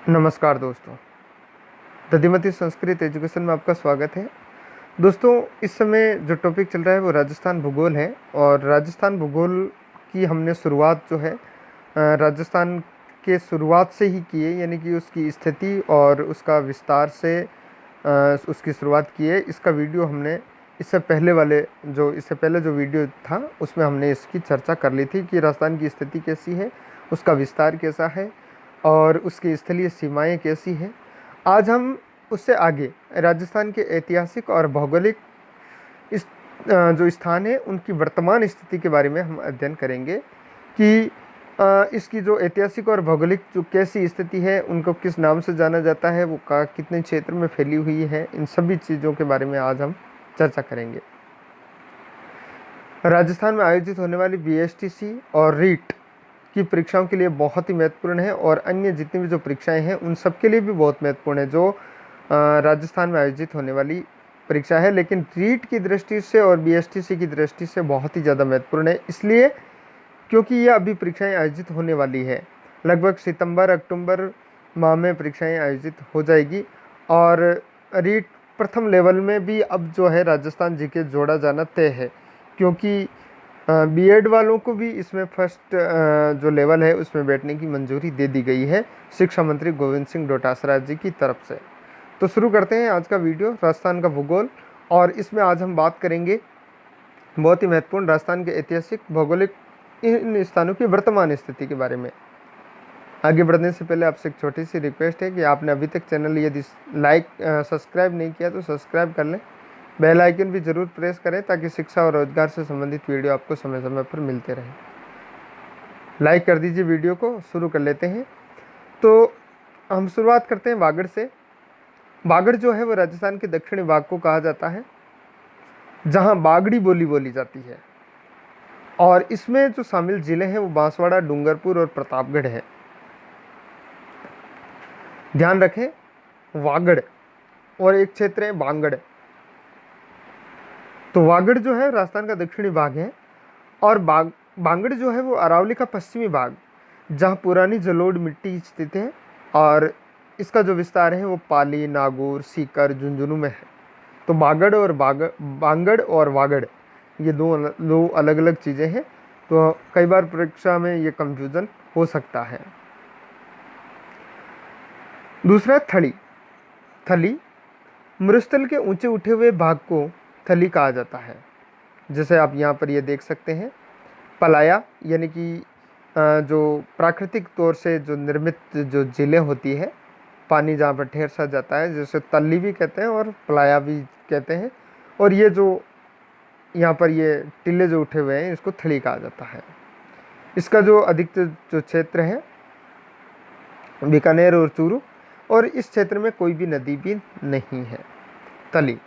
नमस्कार दोस्तों, दधिमती संस्कृत एजुकेशन में आपका स्वागत है। दोस्तों, इस समय जो टॉपिक चल रहा है वो राजस्थान भूगोल है और राजस्थान भूगोल की हमने शुरुआत जो है राजस्थान के शुरुआत से ही की है, यानी कि उसकी स्थिति और उसका विस्तार से उसकी शुरुआत की है। इसका वीडियो हमने इससे पहले जो वीडियो था उसमें हमने इसकी चर्चा कर ली थी कि राजस्थान की स्थिति कैसी है, उसका विस्तार कैसा है और उसकी स्थलीय सीमाएं कैसी हैं। आज हम उससे आगे राजस्थान के ऐतिहासिक और भौगोलिक जो स्थान है उनकी वर्तमान स्थिति के बारे में हम अध्ययन करेंगे कि इसकी जो ऐतिहासिक और भौगोलिक जो कैसी स्थिति है, उनको किस नाम से जाना जाता है, वो कितने क्षेत्र में फैली हुई है, इन सभी चीज़ों के बारे में आज हम चर्चा करेंगे। राजस्थान में आयोजित होने वाली बीएसटीसी और रीट की परीक्षाओं के लिए बहुत ही महत्वपूर्ण है और अन्य जितनी भी जो परीक्षाएं हैं उन सब के लिए भी बहुत महत्वपूर्ण है जो राजस्थान में आयोजित होने वाली परीक्षा है। लेकिन रीट की दृष्टि से और बीएसटीसी की दृष्टि से बहुत ही ज़्यादा महत्वपूर्ण है, इसलिए क्योंकि ये अभी परीक्षाएं आयोजित होने वाली है। लगभग सितंबर अक्टूबर माह में परीक्षाएं आयोजित हो जाएगी और रीट प्रथम लेवल में भी अब जो है राजस्थान जीके जोड़ा जाना तय है, क्योंकि बीएड वालों को भी इसमें फर्स्ट जो लेवल है उसमें बैठने की मंजूरी दे दी गई है शिक्षा मंत्री गोविंद सिंह डोटासरा जी की तरफ से। तो शुरू करते हैं आज का वीडियो, राजस्थान का भूगोल। और इसमें आज हम बात करेंगे बहुत ही महत्वपूर्ण राजस्थान के ऐतिहासिक भौगोलिक इन स्थानों की वर्तमान स्थिति के बारे में। आगे बढ़ने से पहले आपसे एक छोटी सी रिक्वेस्ट है कि आपने अभी तक चैनल यदि सब्सक्राइब नहीं किया तो सब्सक्राइब कर लें, बेल आइकन भी ज़रूर प्रेस करें ताकि शिक्षा और रोजगार से संबंधित वीडियो आपको समय समय पर मिलते रहें। लाइक कर दीजिए वीडियो को। शुरू कर लेते हैं। तो हम शुरुआत करते हैं वागड़ से। वागड़ जो है वो राजस्थान के दक्षिणी भाग को कहा जाता है, जहां बागड़ी बोली बोली जाती है और इसमें जो शामिल जिले हैं वो बांसवाड़ा, डूंगरपुर और प्रतापगढ़ है। ध्यान रखें, वागड़ और एक क्षेत्र है बांगड़। तो वागड़ जो है राजस्थान का दक्षिणी भाग है और बांगड़ जो है वो अरावली का पश्चिमी भाग, जहाँ पुरानी जलोढ़ मिट्टी स्थित है और इसका जो विस्तार है वो पाली, नागौर, सीकर, झुंझुनू में है। तो बांगड़ और वागड़ ये दो अलग अलग चीज़ें हैं, तो कई बार परीक्षा में ये कंफ्यूजन हो सकता है। दूसरा थली। थली मरुस्थल के ऊंचे उठे हुए भाग को थली कहा जाता है। जैसे आप यहाँ पर ये देख सकते हैं, पलाया यानी कि जो प्राकृतिक तौर से जो निर्मित जो झीलें होती है, पानी जहाँ पर ठहर सा जाता है, जैसे तल्ली भी कहते हैं और पलाया भी कहते हैं। और ये जो यहाँ पर ये टीले जो उठे हुए हैं इसको थली कहा जाता है। इसका जो अधिकतर जो क्षेत्र है बीकानेर और चूरू, और इस क्षेत्र में कोई भी नदी भी नहीं है। तली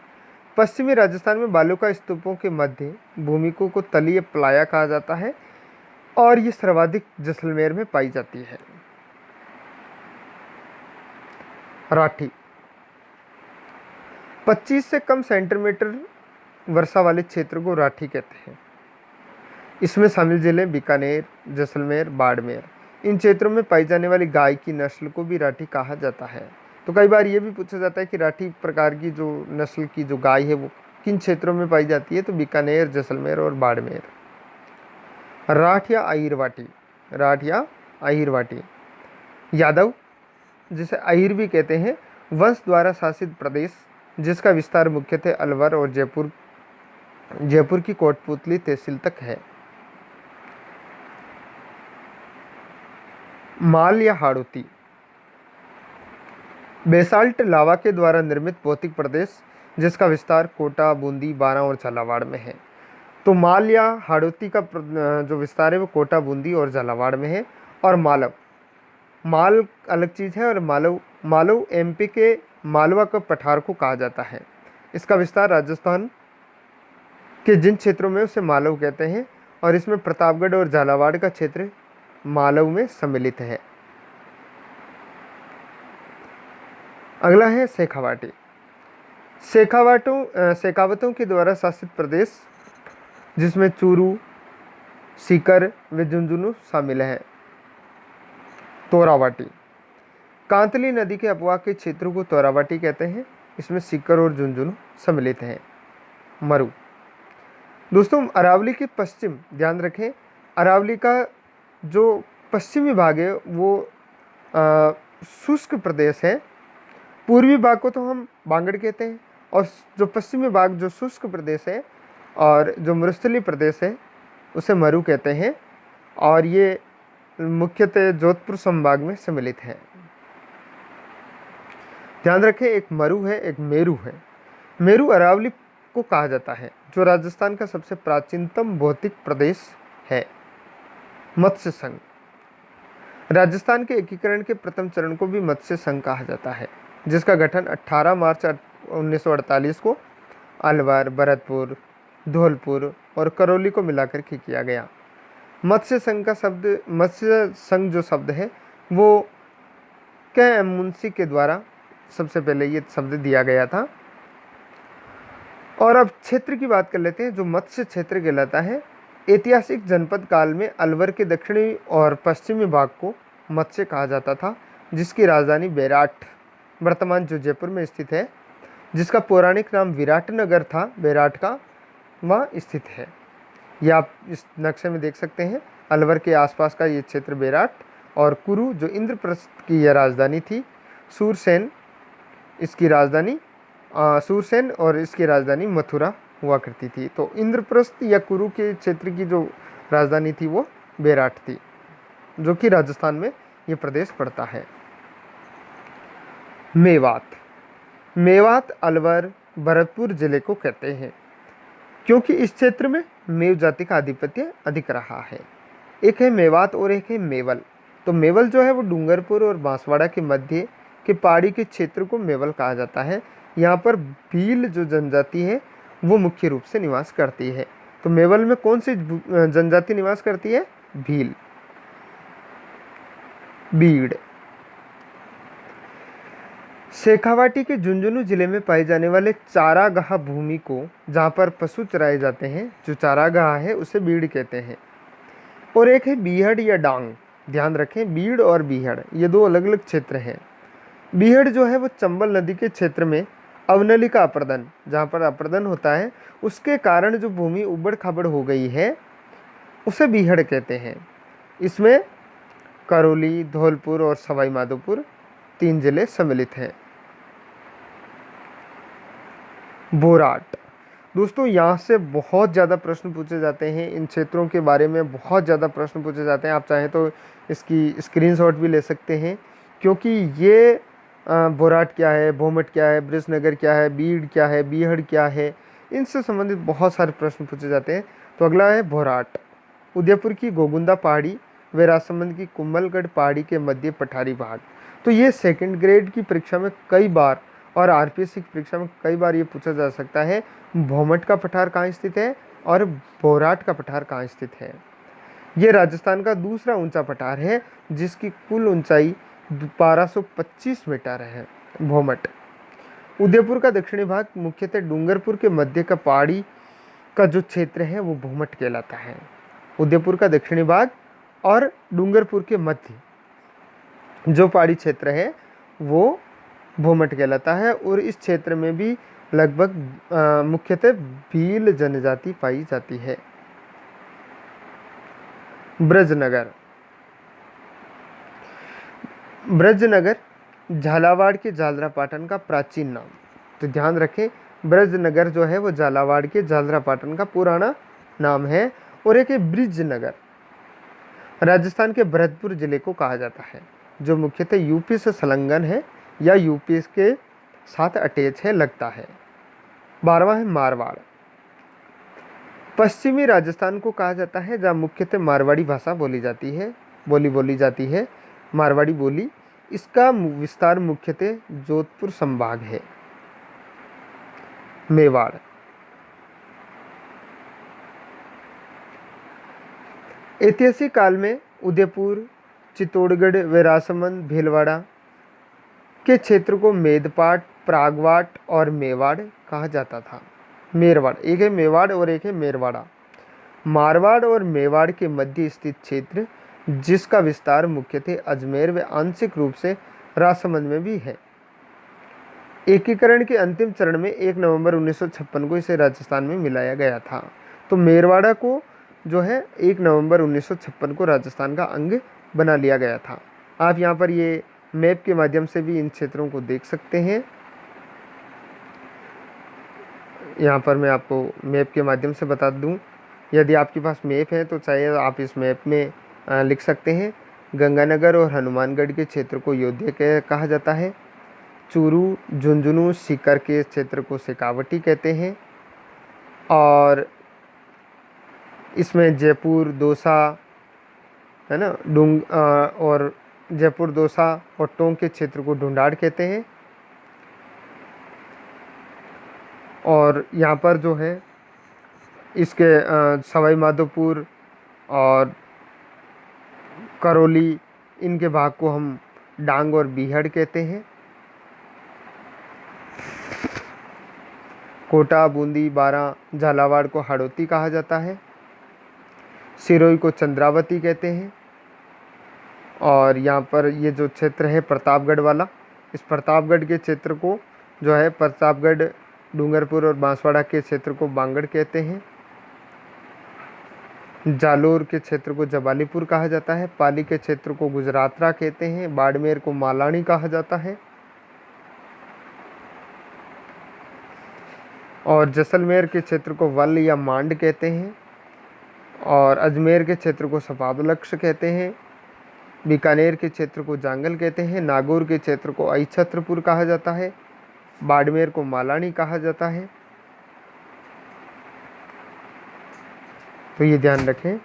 पश्चिमी राजस्थान में बालुका स्तूपों के मध्य भूमिकों को तलीय पलाया कहा जाता है और ये सर्वाधिक जैसलमेर में पाई जाती है। राठी 25 से कम सेंटीमीटर वर्षा वाले क्षेत्र को राठी कहते हैं। इसमें शामिल जिले बीकानेर, जैसलमेर, बाड़मेर। इन क्षेत्रों में पाई जाने वाली गाय की नस्ल को भी राठी कहा जाता है। तो कई बार ये भी पूछा जाता है कि राठी प्रकार की जो नस्ल की जो गाय है वो किन क्षेत्रों में पाई जाती है, तो बीकानेर, जैसलमेर और बाड़मेर। राठ या अहिरवाटी। राठ या अहिरवाटी यादव, जिसे अहिर भी कहते हैं, वंश द्वारा शासित प्रदेश जिसका विस्तार मुख्यतः अलवर और जयपुर की कोटपुतली तहसील तक है। माल या हाड़ौती बेसाल्ट लावा के द्वारा निर्मित भौतिक प्रदेश जिसका विस्तार कोटा, बूंदी, बारां और झालावाड़ में है। तो माल या हाड़ौती का जो विस्तार है वो कोटा, बूंदी और झालावाड़ में है। और माल अलग चीज़ है और मालव एमपी के मालवा के पठार को कहा जाता है। इसका विस्तार राजस्थान के जिन क्षेत्रों में उसे मालव कहते हैं और इसमें प्रतापगढ़ और झालावाड़ का क्षेत्र मालव में सम्मिलित है। अगला है शेखावाटी। शेखावतों के द्वारा शासित प्रदेश जिसमें चूरू, सीकर व झुंझुनू शामिल है। तोरावाटी कांतली नदी के अपवाह के क्षेत्र को तोराबाटी कहते हैं। इसमें सीकर और झुंझुनू सम्मिलित हैं। मरु। दोस्तों अरावली के पश्चिम, ध्यान रखें, अरावली का जो पश्चिमी भाग है वो शुष्क प्रदेश है। पूर्वी भाग को तो हम बांगड़ कहते हैं, और जो पश्चिमी भाग जो शुष्क प्रदेश है और जो मरुस्थलीय प्रदेश है उसे मरु कहते हैं, और ये मुख्यतः जोधपुर संभाग में सम्मिलित है। ध्यान रखें, एक मरु है, एक मेरु है। मेरु अरावली को कहा जाता है, जो राजस्थान का सबसे प्राचीनतम भौतिक प्रदेश है। मत्स्य संघ। राजस्थान के एकीकरण के प्रथम चरण को भी मत्स्य संघ कहा जाता है, जिसका गठन 18 मार्च 1948 को अलवर, भरतपुर, धौलपुर और करौली को मिलाकर के किया गया। मत्स्य संघ जो शब्द है वो के मुंशी के द्वारा सबसे पहले ये शब्द दिया गया था। और अब क्षेत्र की बात कर लेते हैं, जो मत्स्य क्षेत्र कहलाता है। ऐतिहासिक जनपद काल में अलवर के दक्षिणी और पश्चिमी भाग को मत्स्य कहा जाता था, जिसकी राजधानी बेराट, वर्तमान जो जयपुर में स्थित है, जिसका पौराणिक नाम विराटनगर था, बेराट का, वहाँ स्थित है। यह आप इस नक्शे में देख सकते हैं। अलवर के आसपास का ये क्षेत्र बेराट, और कुरु जो इंद्रप्रस्थ की यह राजधानी थी, सूरसेन इसकी राजधानी, सूरसेन और इसकी राजधानी मथुरा हुआ करती थी। तो इंद्रप्रस्थ या कुरु के क्षेत्र की जो राजधानी थी वो बेराट थी, जो कि राजस्थान में ये प्रदेश पड़ता है। मेवात। मेवात अलवर, भरतपुर जिले को कहते हैं, क्योंकि इस क्षेत्र में मेव जाति का आधिपत्य अधिक रहा है। एक है मेवात और एक है मेवल। तो मेवल जो है वो डूंगरपुर और बांसवाड़ा के मध्य के पहाड़ी के क्षेत्र को मेवल कहा जाता है। यहाँ पर भील जो जनजाति है वो मुख्य रूप से निवास करती है। तो मेवल में कौन सी जनजाति निवास करती है? भील। बीड़। शेखावाटी के झुंझुनू जिले में पाए जाने वाले चारागाह भूमि को, जहाँ पर पशु चराए जाते हैं, जो चारागाह है उसे बीड़ कहते हैं। और एक है बीहड़ या डांग। ध्यान रखें, बीड़ और बीहड़ ये दो अलग अलग क्षेत्र हैं। बीहड़ जो है वो चंबल नदी के क्षेत्र में अवनली का अपर्दन, जहाँ पर अपर्दन होता है, उसके कारण जो भूमि उबड़ खाबड़ हो गई है उसे बीहड़ कहते हैं। इसमें करौली, धौलपुर और सवाई माधोपुर 3 जिले सम्मिलित हैं। बोराट। दोस्तों यहाँ से बहुत ज़्यादा प्रश्न पूछे जाते हैं, इन क्षेत्रों के बारे में बहुत ज़्यादा प्रश्न पूछे जाते हैं। आप चाहें तो इसकी स्क्रीनशॉट भी ले सकते हैं, क्योंकि ये बोराट क्या है, भोमट क्या है, बृजनगर क्या है, बीड़ क्या है, बीहड़ क्या है, इनसे संबंधित बहुत सारे प्रश्न पूछे जाते हैं। तो अगला है बोराट। उदयपुर की गोगुंदा पहाड़ी व राजसमंद की कुंभलगढ़ पहाड़ी के मध्य पठारी भाग। तो ये सेकंड ग्रेड की परीक्षा में कई बार और आरपीएससी की परीक्षा में कई बार ये पूछा जा सकता है, भोमट का पठार कहाँ स्थित है और बोराट का पठार कहाँ स्थित है। ये राजस्थान का दूसरा ऊंचा पठार है, जिसकी कुल ऊंचाई 1225 मीटर है। भोमट। उदयपुर का दक्षिणी भाग मुख्यतः डूंगरपुर के मध्य का पहाड़ी का जो क्षेत्र है वो भोमट कहलाता है। उदयपुर का दक्षिणी भाग और डूंगरपुर के मध्य जो पहाड़ी क्षेत्र है वो भोमट कहलाता है। और इस क्षेत्र में भी लगभग मुख्यतः भील जनजाति पाई जाती है। ब्रजनगर। ब्रजनगर झालावाड़ के झालरापाटन का प्राचीन नाम। तो ध्यान रखें, ब्रजनगर जो है वो झालावाड़ के झालरापाटन का पुराना नाम है। और एक है ब्रिजनगर, राजस्थान के भरतपुर जिले को कहा जाता है, जो मुख्यतः यूपी से संलग्न है या यूपी के साथ अटैच है, लगता है। 12वां है मारवाड़। पश्चिमी राजस्थान को कहा जाता है, जहाँ मुख्यतः मारवाड़ी भाषा बोली जाती है, मारवाड़ी बोली। इसका विस्तार मुख्यतः जोधपुर संभाग है। मेवाड़। ऐतिहासिक काल में उदयपुर, चित्तौड़गढ़ व राजसमंद, भीलवाड़ा के क्षेत्र को मेदपाट, प्रागवाट और मेवाड़ कहा जाता था। मेरवाड़, एक है मेवाड़ और एक है मेरवाड़ा। मारवाड़ और मेवाड़ के मध्य स्थित क्षेत्र, जिसका विस्तार मुख्यतः अजमेर व आंशिक रूप से राजसमंद में भी है। एकीकरण के अंतिम चरण में 1 नवंबर 1956 को इसे राजस्थान में मिलाया गया था। तो मेरवाड़ा को जो है 1 नवंबर 1956 को राजस्थान का अंग बना लिया गया था। आप यहाँ पर ये मैप के माध्यम से भी इन क्षेत्रों को देख सकते हैं। यहाँ पर मैं आपको मैप के माध्यम से बता दूँ, यदि आपके पास मैप है तो चाहे आप इस मैप में लिख सकते हैं। गंगानगर और हनुमानगढ़ के क्षेत्र को योध्या कहा जाता है। चूरू, झुंझुनू, सीकर के क्षेत्र को शेखावटी कहते हैं। और इसमें जयपुर, दौसा, है ना, और जयपुर, दौसा और टोंक के क्षेत्र को ढूंढाड़ कहते हैं। और यहाँ पर जो है इसके सवाई माधोपुर और करौली, इनके भाग को हम डांग और बीहड़ कहते हैं। कोटा, बूंदी, बारां, झालावाड़ को हाड़ौती कहा जाता है। सिरोही को चंद्रावती कहते हैं। और यहाँ पर ये जो क्षेत्र है प्रतापगढ़ वाला, इस प्रतापगढ़ के क्षेत्र को जो है प्रतापगढ़, डूंगरपुर और बांसवाड़ा के क्षेत्र को बांगड़ कहते हैं। जालोर के क्षेत्र को जबालीपुर कहा जाता है। पाली के क्षेत्र को गुजरातरा कहते हैं। बाड़मेर को मालानी कहा जाता है। और जैसलमेर के क्षेत्र को वल या मांड कहते हैं। और अजमेर के क्षेत्र को सपादलक्ष कहते हैं। बीकानेर के क्षेत्र को जांगल कहते हैं। नागौर के क्षेत्र को अहिछत्रपुर कहा जाता है। बाड़मेर को मालानी कहा जाता है। तो ये ध्यान रखें।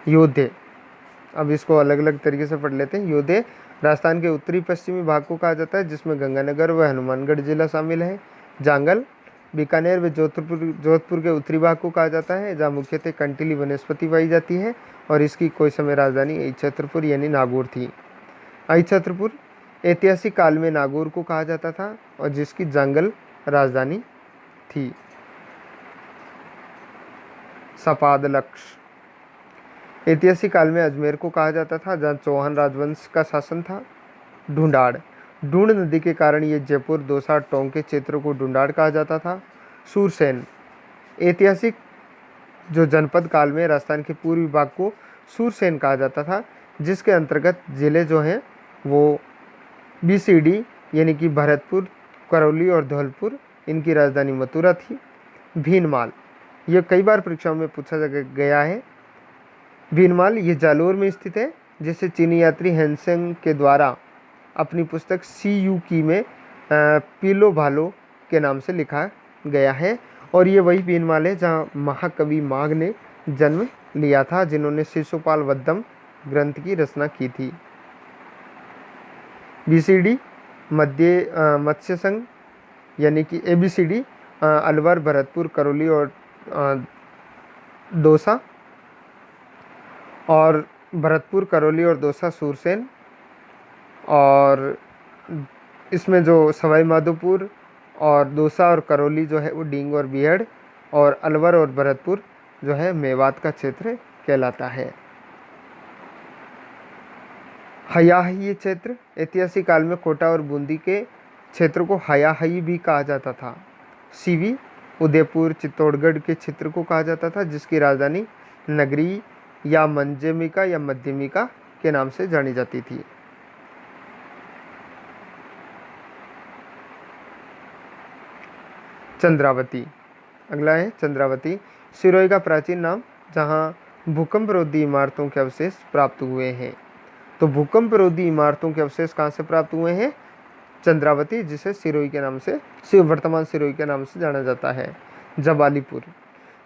योधे, अब इसको अलग अलग तरीके से पढ़ लेते हैं। योधे राजस्थान के उत्तरी पश्चिमी भाग को कहा जाता है, जिसमें गंगानगर व हनुमानगढ़ जिला शामिल है। जांगल बीकानेर व जोधपुर के उत्तरी भाग को कहा जाता है, जहाँ मुख्यतः कंटीली वनस्पति पाई जाती है। और इसकी कोई समय राजधानी अहिछत्रपुर यानी नागौर थी। अहिछत्रपुर ऐतिहासिक काल में नागौर को कहा जाता था और जिसकी जांगल राजधानी थी। सपादलक्ष ऐतिहासिक काल में अजमेर को कहा जाता था, जहाँ चौहान राजवंश का शासन था। ढूंढाड़, ढूंढ नदी के कारण ये जयपुर, दौसा, टोंक के क्षेत्र को ढूंढाड़ कहा जाता था। सूरसेन ऐतिहासिक जो जनपद काल में राजस्थान के पूर्वी भाग को सूरसेन कहा जाता था, जिसके अंतर्गत जिले जो हैं वो बीसीडी यानी कि भरतपुर, करौली और धौलपुर, इनकी राजधानी मथुरा थी। भीनमाल, ये कई बार परीक्षाओं में पूछा गया है। भीनमाल ये जालोर में स्थित है, जिसे चीनी यात्री हेनसेंग के द्वारा अपनी पुस्तक सी यू की में पीलो भालो के नाम से लिखा गया है। और ये वही भीनमाल है जहाँ महाकवि माघ ने जन्म लिया था, जिन्होंने शिशुपाल वद्दम ग्रंथ की रचना की थी। बीसीडी मत्स्य संघ यानी कि एबीसीडी अलवर, भरतपुर, करौली और दौसा, और भरतपुर, करौली और दौसा सूरसेन। और इसमें जो सवाई माधोपुर और दौसा और करौली जो है वो डींग और बीहड़, और अलवर और भरतपुर जो है मेवात का क्षेत्र कहलाता है। हयाही क्षेत्र ऐतिहासिक काल में कोटा और बूंदी के क्षेत्र को हयाही भी कहा जाता था। सीवी उदयपुर, चित्तौड़गढ़ के क्षेत्र को कहा जाता था, जिसकी राजधानी नगरी या मंजमिका या मध्यमिका के नाम से जानी जाती थी। चंद्रावती, अगला है चंद्रावती। सिरोही का प्राचीन नाम, जहां भूकंपरोधी इमारतों के अवशेष प्राप्त हुए हैं। तो भूकंपरोधी इमारतों के अवशेष कहाँ से प्राप्त हुए हैं? चंद्रावती, जिसे सिरोही के नाम से वर्तमान सिरोही के नाम से जाना जाता है। जबालीपुर,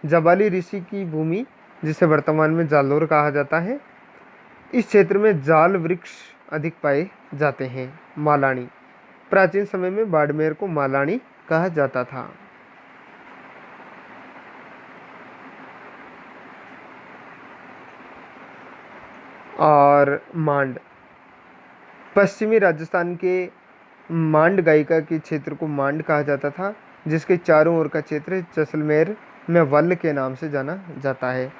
जबाली ऋषि की भूमि, जिसे वर्तमान में जालोर कहा जाता है। इस क्षेत्र में जाल वृक्ष अधिक पाए जाते हैं। मालानी, प्राचीन समय में बाड़मेर को मालानी कहा जाता था। और मांड, पश्चिमी राजस्थान के मांड गायिका के क्षेत्र को मांड कहा जाता था, जिसके चारों ओर का क्षेत्र जैसलमेर में वल के नाम से जाना जाता है।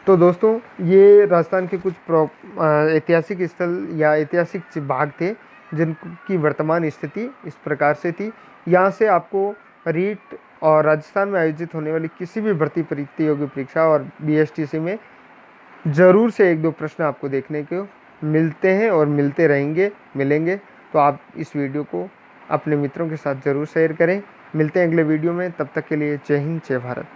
तो दोस्तों, ये राजस्थान के कुछ ऐतिहासिक स्थल या ऐतिहासिक भाग थे जिनकी वर्तमान स्थिति इस प्रकार से थी। यहाँ से आपको रीट और राजस्थान में आयोजित होने वाली किसी भी भर्ती प्रतियोगी परीक्षा और बीएसटीसी में ज़रूर से 1-2 प्रश्न आपको देखने को मिलते हैं और मिलते मिलेंगे। तो आप इस वीडियो को अपने मित्रों के साथ ज़रूर शेयर करें। मिलते हैं अगले वीडियो में, तब तक के लिए जय हिंद, जय भारत।